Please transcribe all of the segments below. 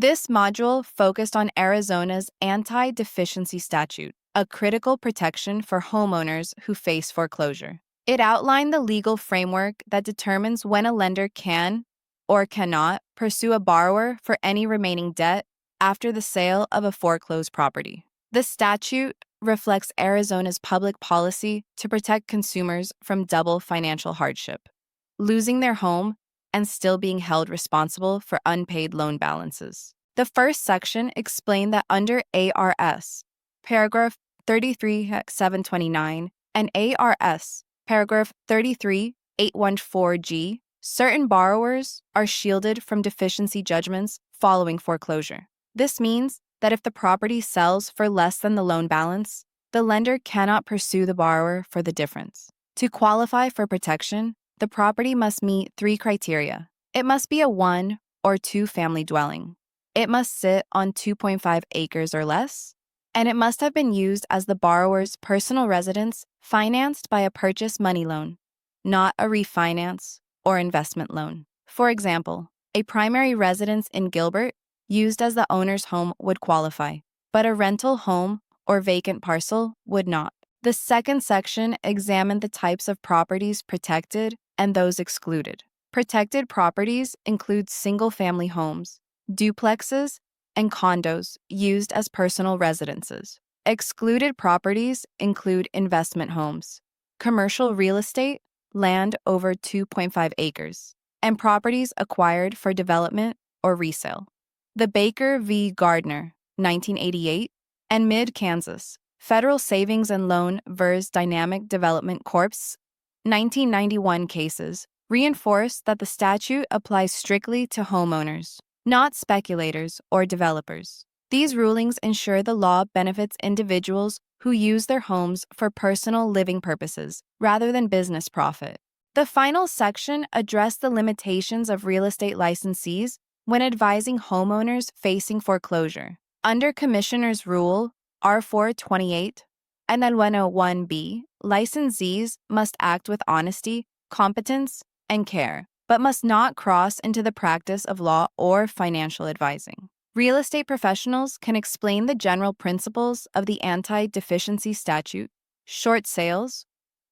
This module focused on Arizona's anti-deficiency statute, a critical protection for homeowners who face foreclosure. It outlined the legal framework that determines when a lender can or cannot pursue a borrower for any remaining debt after the sale of a foreclosed property. The statute reflects Arizona's public policy to protect consumers from double financial hardship, losing their home and still being held responsible for unpaid loan balances. The first section explained that under ARS, paragraph 33-729, and ARS, paragraph 33-814G, certain borrowers are shielded from deficiency judgments following foreclosure. This means that if the property sells for less than the loan balance, the lender cannot pursue the borrower for the difference. To qualify for protection, the property must meet 3 criteria. It must be a 1 or 2 family dwelling. It must sit on 2.5 acres or less, and it must have been used as the borrower's personal residence financed by a purchase money loan, not a refinance or investment loan. For example, a primary residence in Gilbert used as the owner's home would qualify, but a rental home or vacant parcel would not. The second section examined the types of properties protected and those excluded. Protected properties include single-family homes, duplexes, and condos used as personal residences. Excluded properties include investment homes, commercial real estate, land over 2.5 acres, and properties acquired for development or resale. The Baker v. Gardner, 1988, and Mid-Kansas, Federal Savings and Loan vs. Dynamic Development Corp.'s 1991 cases reinforce that the statute applies strictly to homeowners, not speculators or developers. These rulings ensure the law benefits individuals who use their homes for personal living purposes rather than business profit. The final section addressed the limitations of real estate licensees when advising homeowners facing foreclosure. Under Commissioner's Rule R-428 and then 101B, licensees must act with honesty, competence, and care, but must not cross into the practice of law or financial advising. Real estate professionals can explain the general principles of the anti-deficiency statute, short sales,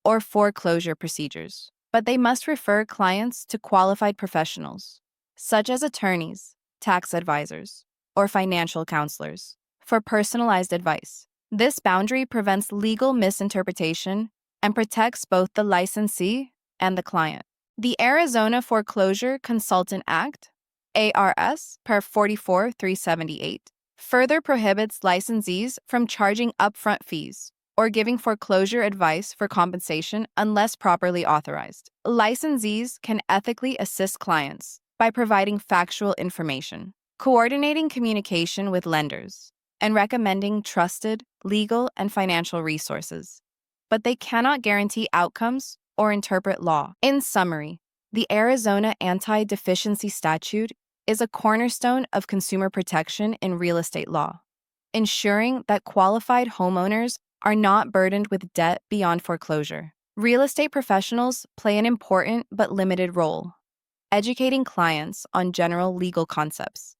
or foreclosure procedures, but they must refer clients to qualified professionals, such as attorneys, tax advisors, or financial counselors, for personalized advice. This boundary prevents legal misinterpretation and protects both the licensee and the client. The Arizona Foreclosure Consultant Act, ARS, per 44-378, further prohibits licensees from charging upfront fees or giving foreclosure advice for compensation unless properly authorized. Licensees can ethically assist clients by providing factual information, coordinating communication with lenders, and recommending trusted legal and financial resources. But they cannot guarantee outcomes or interpret law. In summary, the Arizona Anti-Deficiency Statute is a cornerstone of consumer protection in real estate law, ensuring that qualified homeowners are not burdened with debt beyond foreclosure. Real estate professionals play an important but limited role, educating clients on general legal concepts,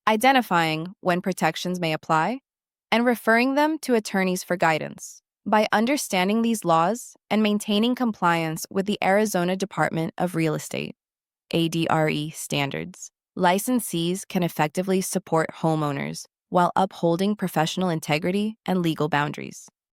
identifying when protections may apply, and referring them to attorneys for guidance. By understanding these laws and maintaining compliance with the Arizona Department of Real Estate, ADRE standards, licensees can effectively support homeowners while upholding professional integrity and legal boundaries.